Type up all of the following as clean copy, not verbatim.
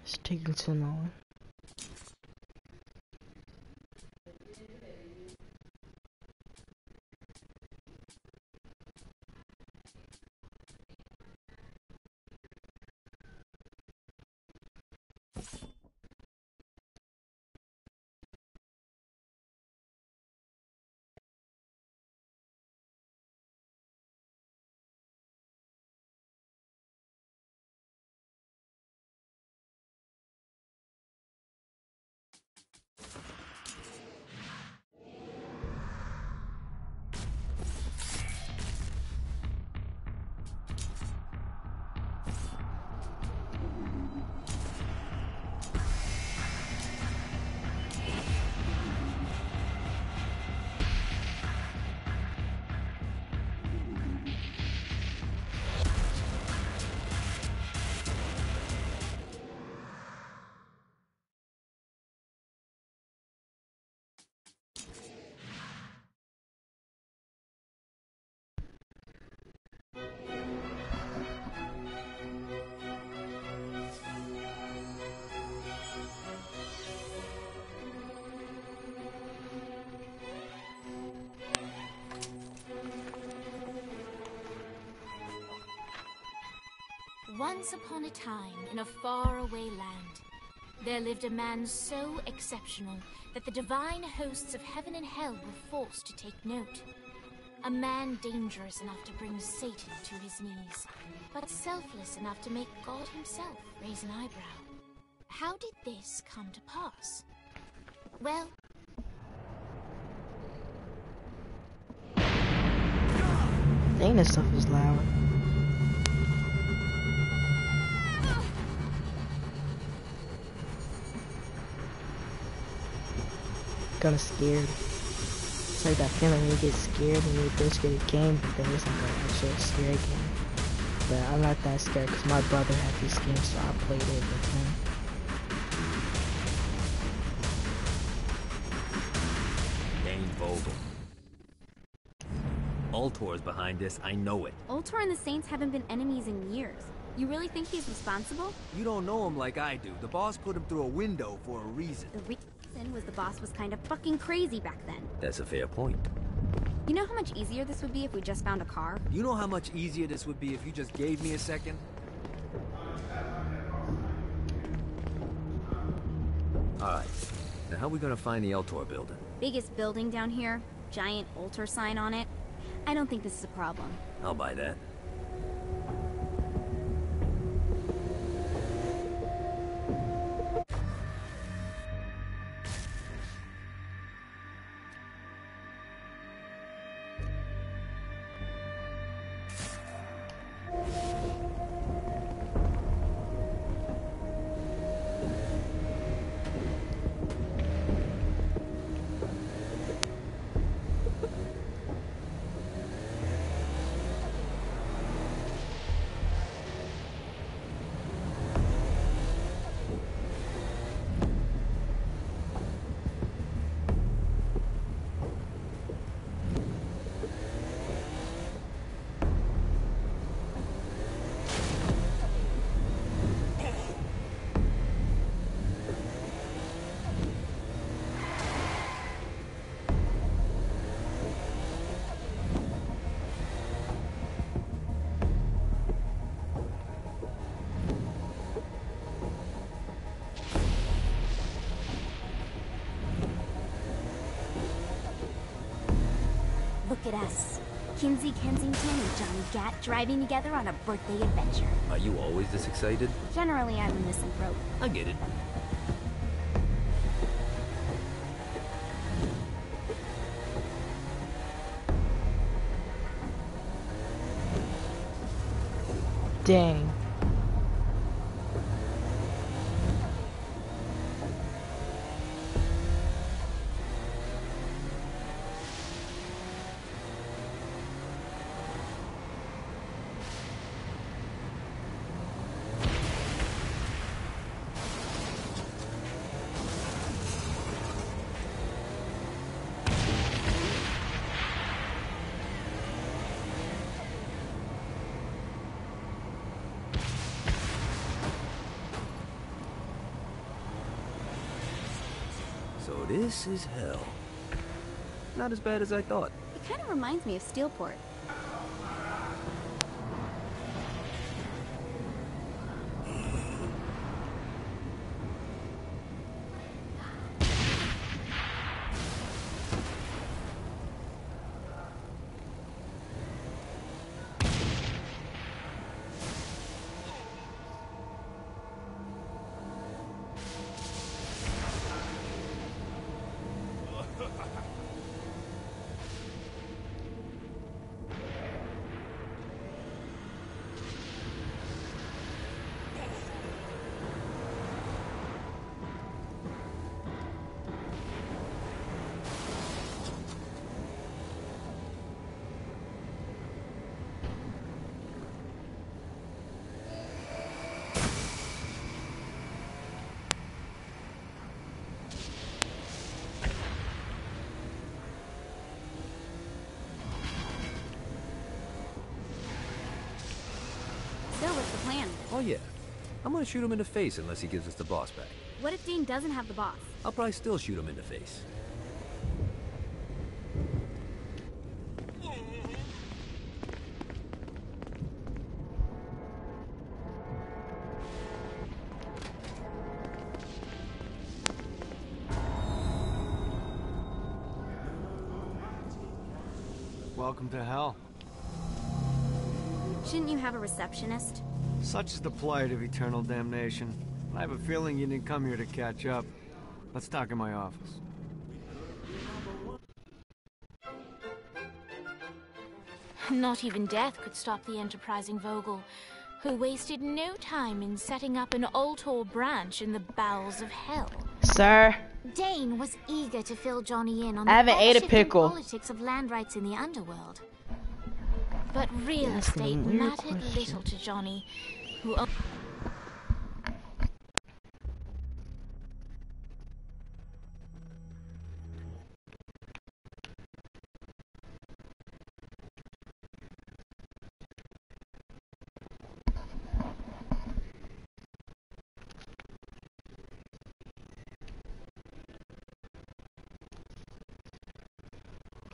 It's taking too long. Once upon a time, in a faraway land, there lived a man so exceptional that the divine hosts of heaven and hell were forced to take note. A man dangerous enough to bring Satan to his knees, but selfless enough to make God himself raise an eyebrow. How did this come to pass? Well... Dang, this stuff is loud. Kinda scared. It's like that feeling when you get scared and you first get a game, but then it's like an actual scary game. But I'm not that scared because my brother had this game, so I played it with him. Dane Vogel. Ultor's behind this, I know it. Ultor and the Saints haven't been enemies in years. You really think he's responsible? You don't know him like I do. The boss put him through a window for a reason. The reason was the boss was kind of fucking crazy back then. That's a fair point. You know how much easier this would be if we just found a car? You know how much easier this would be if you just gave me a second? Alright, now how are we gonna find the Ultor building? Biggest building down here, giant Ultor sign on it. I don't think this is a problem. I'll buy that. Look at us. Kinsey Kensington and Johnny Gat driving together on a birthday adventure. Are you always this excited? Generally, I'm a misanthrope. I get it. Dang. So this is hell. Not as bad as I thought. It kind of reminds me of Steelport. So, what's the plan? Oh yeah. I'm gonna shoot him in the face unless he gives us the boss back. What if Dean doesn't have the boss? I'll probably still shoot him in the face. Welcome to hell. Shouldn't you have a receptionist? Such is the plight of eternal damnation. I have a feeling you didn't come here to catch up. Let's talk in my office. Not even death could stop the enterprising Vogel, who wasted no time in setting up an Ultor branch in the bowels of hell. Sir, Dane was eager to fill Johnny in on I haven't ate a ever-shifting pickle. politics of land rights in the underworld. But real That's a estate weird mattered question. little to Johnny, who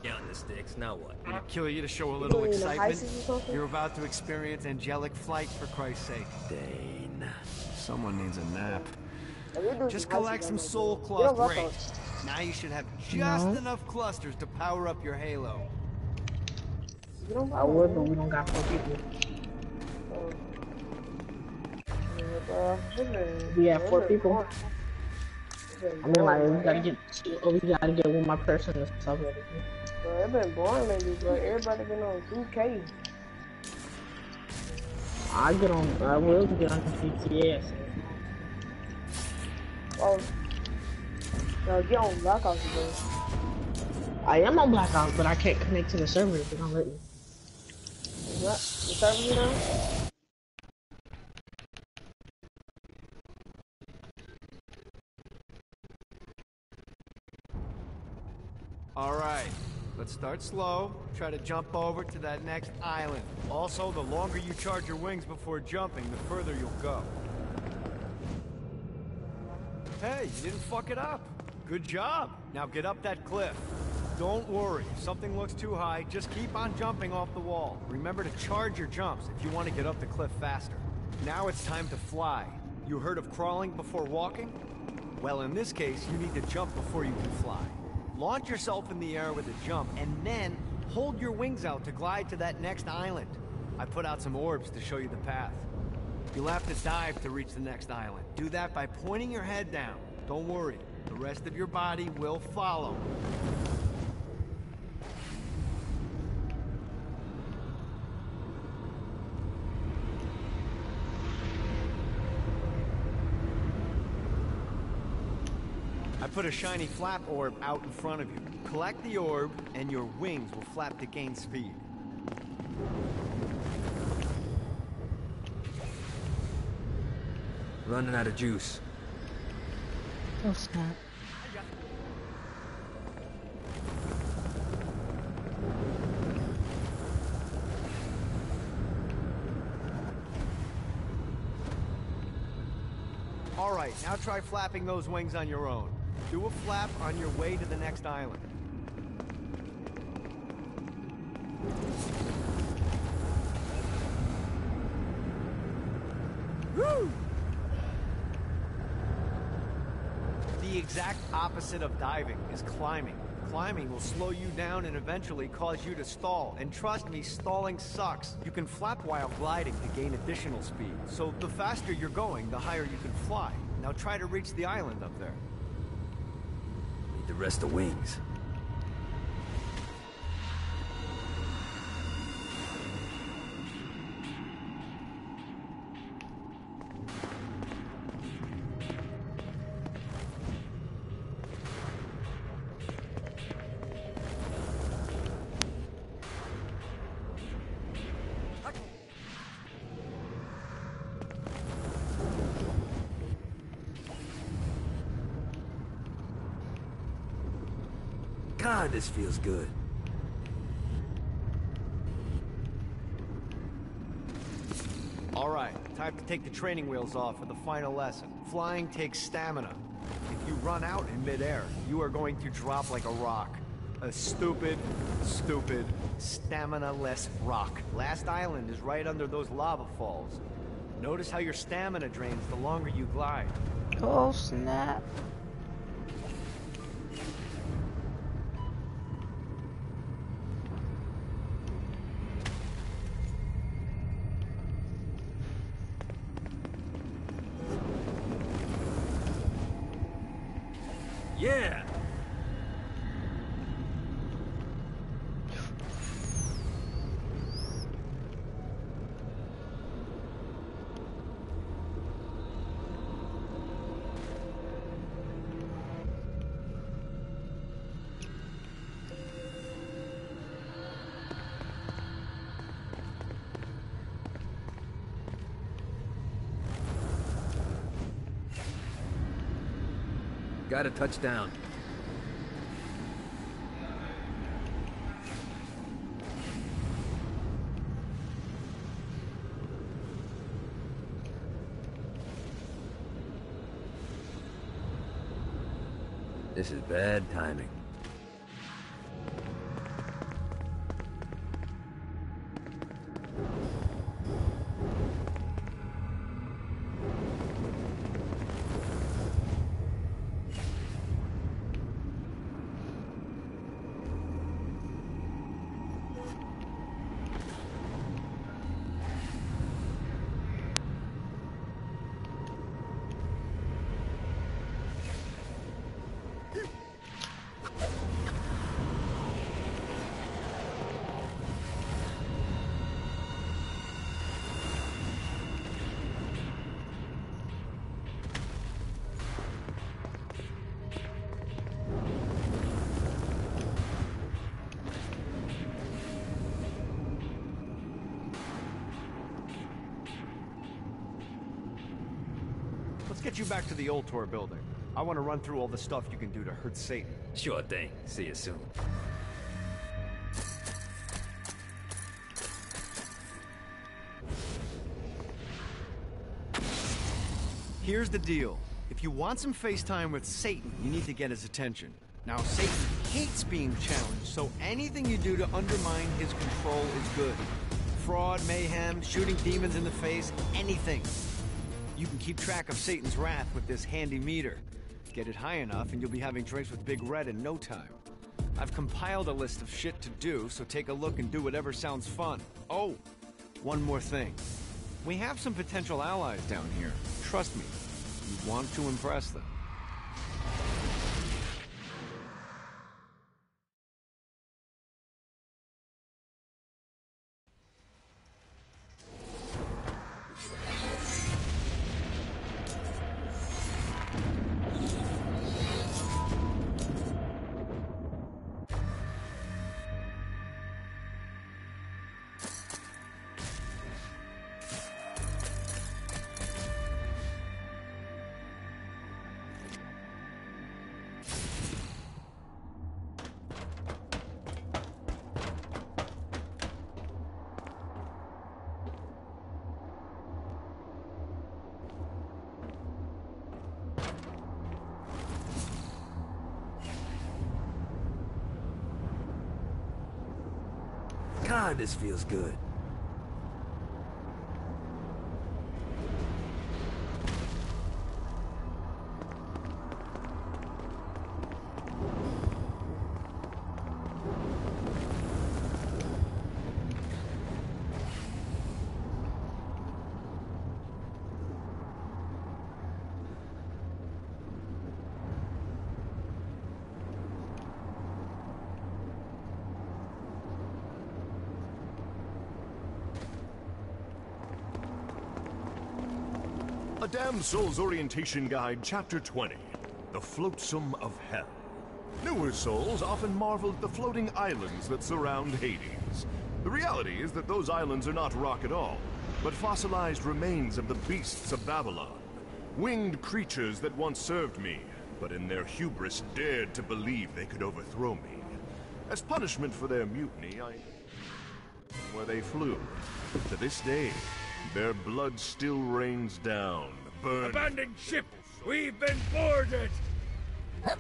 Down the sticks, now what? Gonna kill you to show a little excitement. You're about to experience angelic flight, for Christ's sake. Dane. Someone needs a nap. Just collect some soul cloth rings. Now you should have just enough clusters to power up your halo. I would, but we don't got 4 people. We have 4 people. I mean, like, we gotta get one more person and stuff. Bro, it been boring lately, bro. Everybody been on 2K. I will get on the GTS. Oh, no, get on Black Ops again. I am on Black Ops, but I can't connect to the server if they don't let me. What? The server you down? Alright, let's start slow. Try to jump over to that next island. Also, the longer you charge your wings before jumping, the further you'll go. Hey, you didn't fuck it up. Good job. Now get up that cliff. Don't worry, if something looks too high, just keep on jumping off the wall. Remember to charge your jumps if you want to get up the cliff faster. Now it's time to fly. You heard of crawling before walking? Well, in this case, you need to jump before you can fly. Launch yourself in the air with a jump, and then hold your wings out to glide to that next island. I put out some orbs to show you the path. You'll have to dive to reach the next island. Do that by pointing your head down. Don't worry, the rest of your body will follow. I put a shiny flap orb out in front of you. Collect the orb, and your wings will flap to gain speed. Running out of juice. oh snap. All right, now try flapping those wings on your own. Do a flap on your way to the next island. Woo! The exact opposite of diving is climbing. Climbing will slow you down and eventually cause you to stall. And trust me, stalling sucks. You can flap while gliding to gain additional speed. So the faster you're going, the higher you can fly. Now try to reach the island up there. Need the rest of wings. God, this feels good. All right, time to take the training wheels off for the final lesson. Flying takes stamina. If you run out in midair, you are going to drop like a rock. A stupid, stamina-less rock. Last island is right under those lava falls. Notice how your stamina drains the longer you glide. Oh, snap. Yeah! Got a touchdown. This is bad timing. Let's get you back to the Ultor building. I want to run through all the stuff you can do to hurt Satan. Sure thing. See you soon. Here's the deal. If you want some FaceTime with Satan, you need to get his attention. Now, Satan hates being challenged, so anything you do to undermine his control is good. Fraud, mayhem, shooting demons in the face, anything. You can keep track of Satan's wrath with this handy meter. Get it high enough and you'll be having drinks with Big Red in no time. I've compiled a list of shit to do, so take a look and do whatever sounds fun. Oh, one more thing. We have some potential allies down here. Trust me, you want to impress them. God, this feels good. A Damned Souls Orientation Guide, Chapter 20. The Flotsam of Hell. Newer souls often marvel at the floating islands that surround Hades. The reality is that those islands are not rock at all, but fossilized remains of the beasts of Babylon. Winged creatures that once served me, but in their hubris dared to believe they could overthrow me. As punishment for their mutiny, where they flew. To this day, their blood still rains down, burning. Abandoned ship! We've been boarded! Get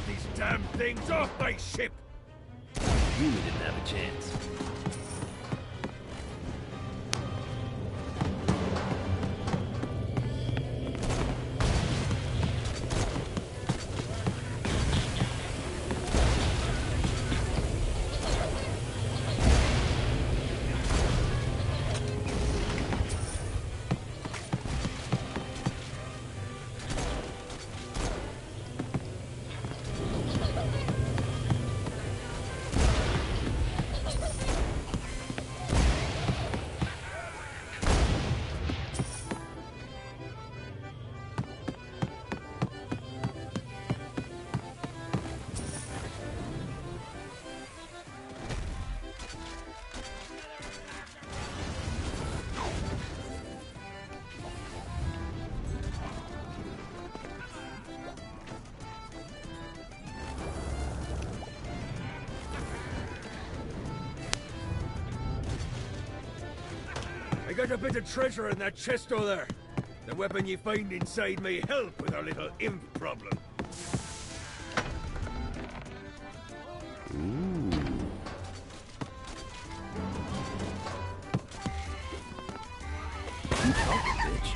these damn things off my ship! You didn't have a chance. I got a bit of treasure in that chest over there. The weapon you find inside may help with our little imp problem. Bitch.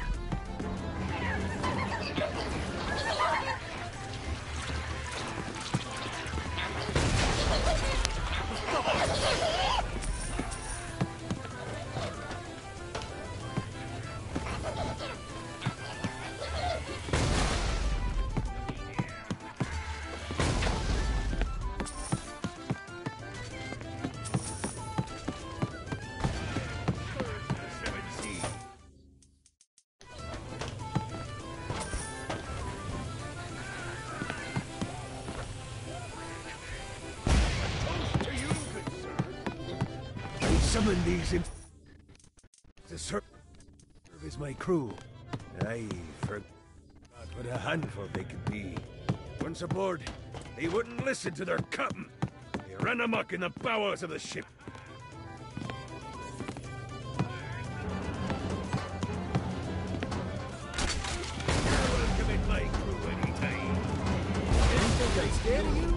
Summon these in to serve as my crew. I forgot what a handful they could be. Once aboard, they wouldn't listen to their captain. They ran amok in the bowels of the ship. Welcome in my crew anytime. Didn't think I'm scared of you?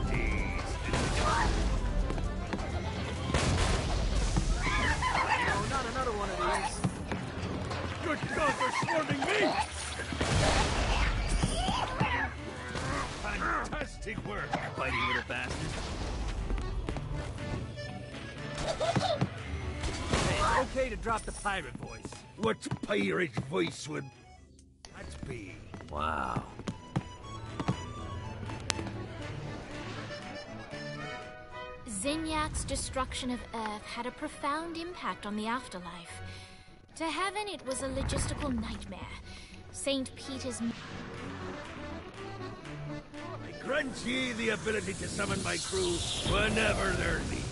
Not another one of these. Good God, they're swarming me! Fantastic work, fighting little bastard. Hey, it's okay to drop the pirate voice. What pirate voice would that be? Wow. Zinyak's destruction of Earth had a profound impact on the afterlife. To heaven, it was a logistical nightmare. St. Peter's... I grant ye the ability to summon my crew whenever they're needed.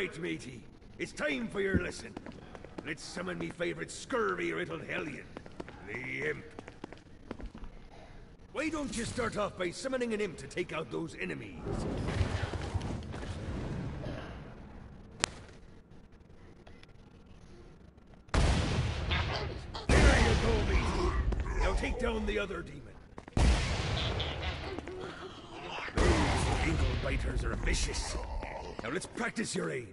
right, matey. It's time for your lesson. Let's summon me favorite scurvy-riddled hellion, the Imp. Why don't you start off by summoning an Imp to take out those enemies? There you go, matey. Now take down the other demon. Those ankle biters are vicious. Now let's practice your aim.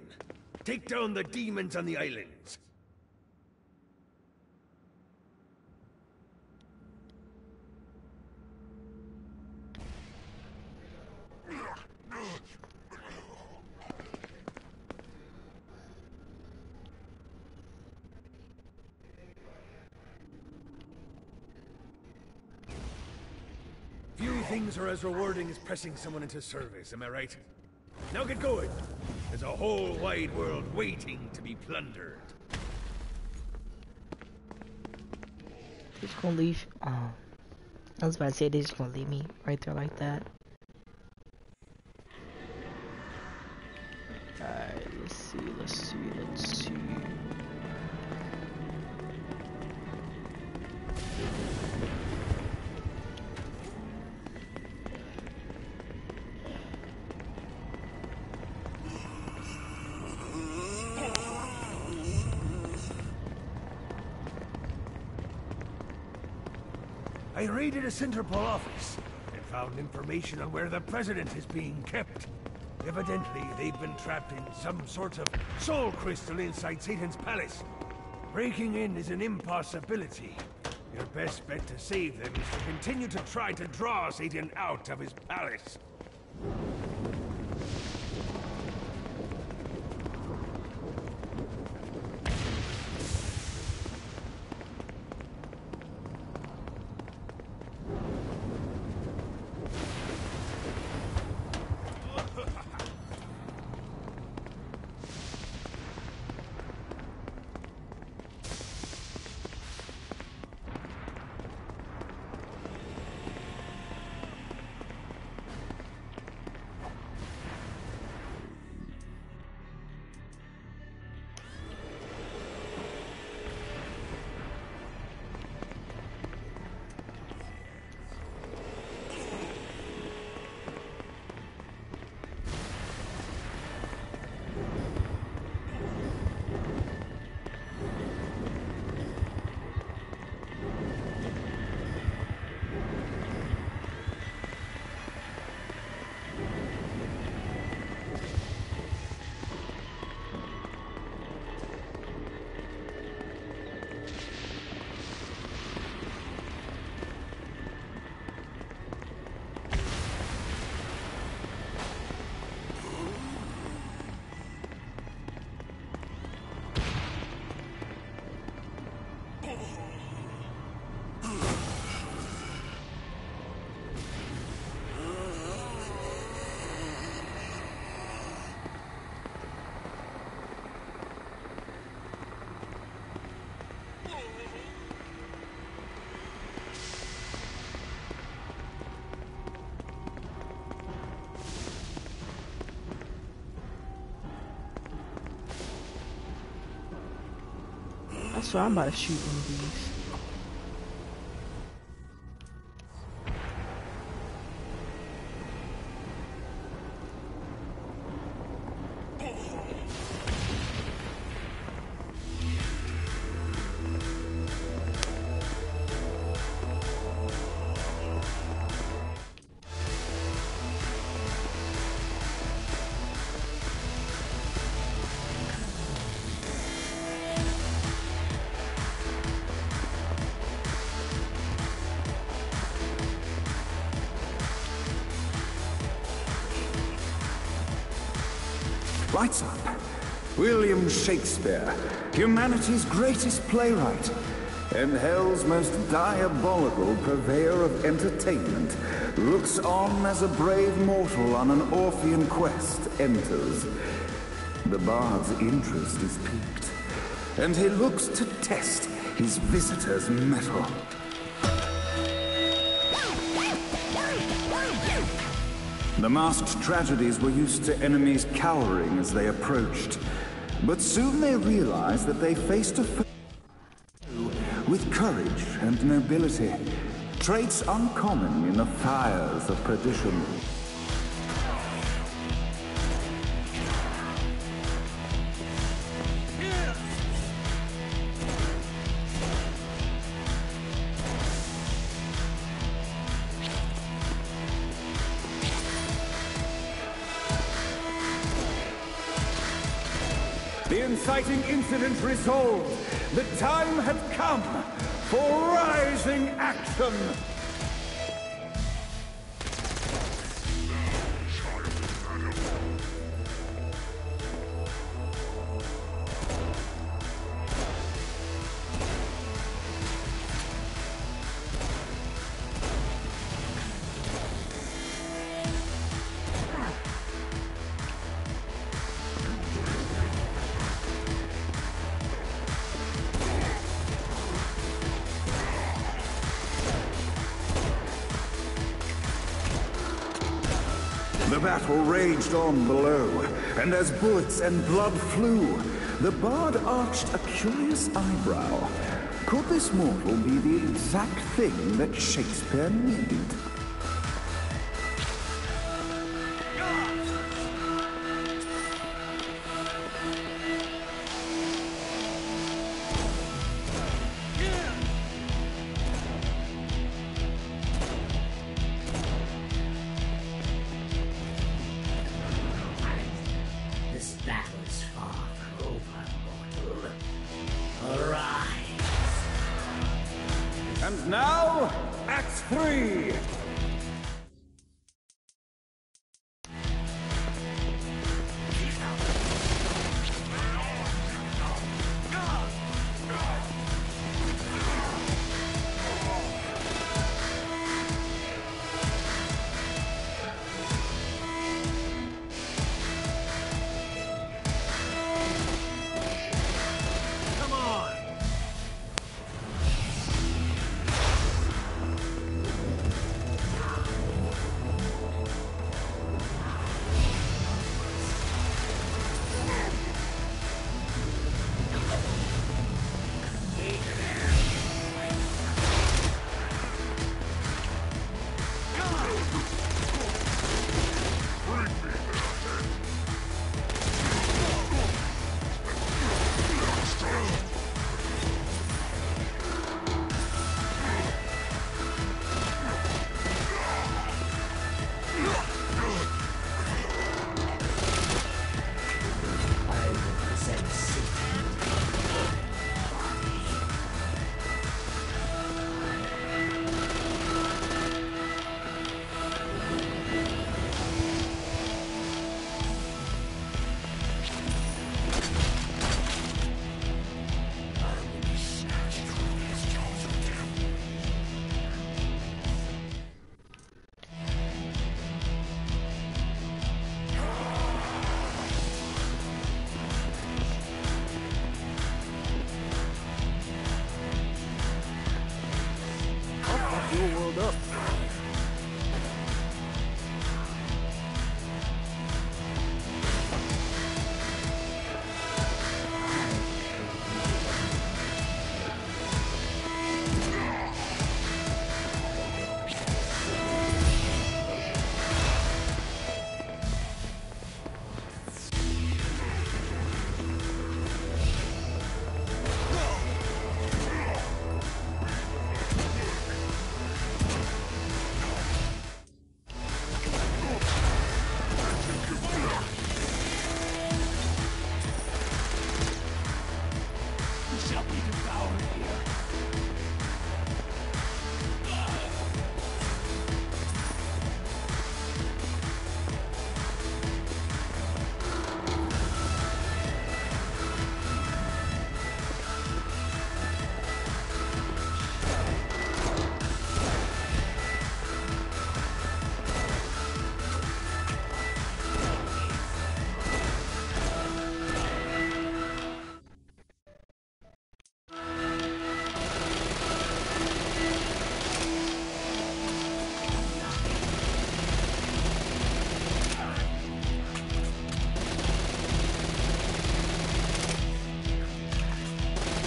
Take down the demons on the islands. Few things are as rewarding as pressing someone into service, am I right? Now get going! There's a whole wide world waiting to be plundered. They're just gonna leave. I was about to say they're just gonna leave me right there like that. Alright, let's see. I raided a Centerpol office and found information on where the President is being kept. Evidently, they've been trapped in some sort of soul crystal inside Satan's palace. Breaking in is an impossibility. Your best bet to save them is to continue to try to draw Satan out of his palace. So I'm about to shoot one of these. Right, son. William Shakespeare, humanity's greatest playwright, and hell's most diabolical purveyor of entertainment, looks on as a brave mortal on an Orphean quest enters. The bard's interest is piqued, and he looks to test his visitor's mettle. The masked tragedies were used to enemies cowering as they approached. But soon they realized that they faced a foe with courage and nobility, traits uncommon in the fires of perdition. The inciting incident resolved. The time had come for rising action. The battle raged on below, and as bullets and blood flew, the bard arched a curious eyebrow. Could this mortal be the exact thing that Shakespeare needed? This battle is far from over, mortal. Arise! And now, Act 3!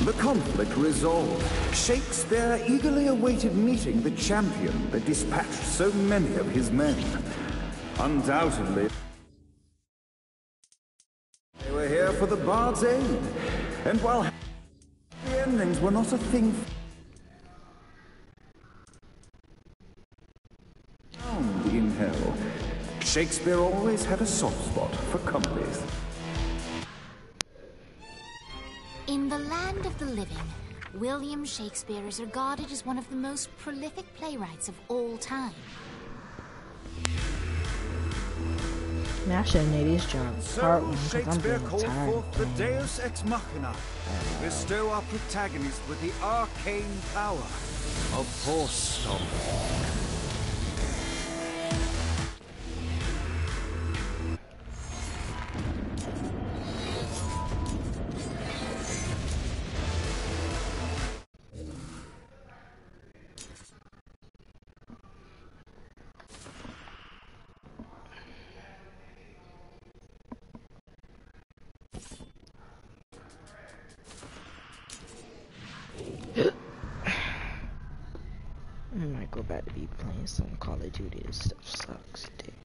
the conflict resolved, Shakespeare eagerly awaited meeting the champion that dispatched so many of his men. Undoubtedly, they were here for the Bard's aid, and while happy endings were not a thing found in hell, Shakespeare always had a soft spot for comedies. In the land of the living, William Shakespeare is regarded as one of the most prolific playwrights of all time. Man, I should have made this job part one because I'm Shakespeare getting called tired. forth the Deus Ex Machina to bestow our protagonist with the arcane power of Force Stomp. I might go back to be playing some Call of Duty. This stuff sucks, dude.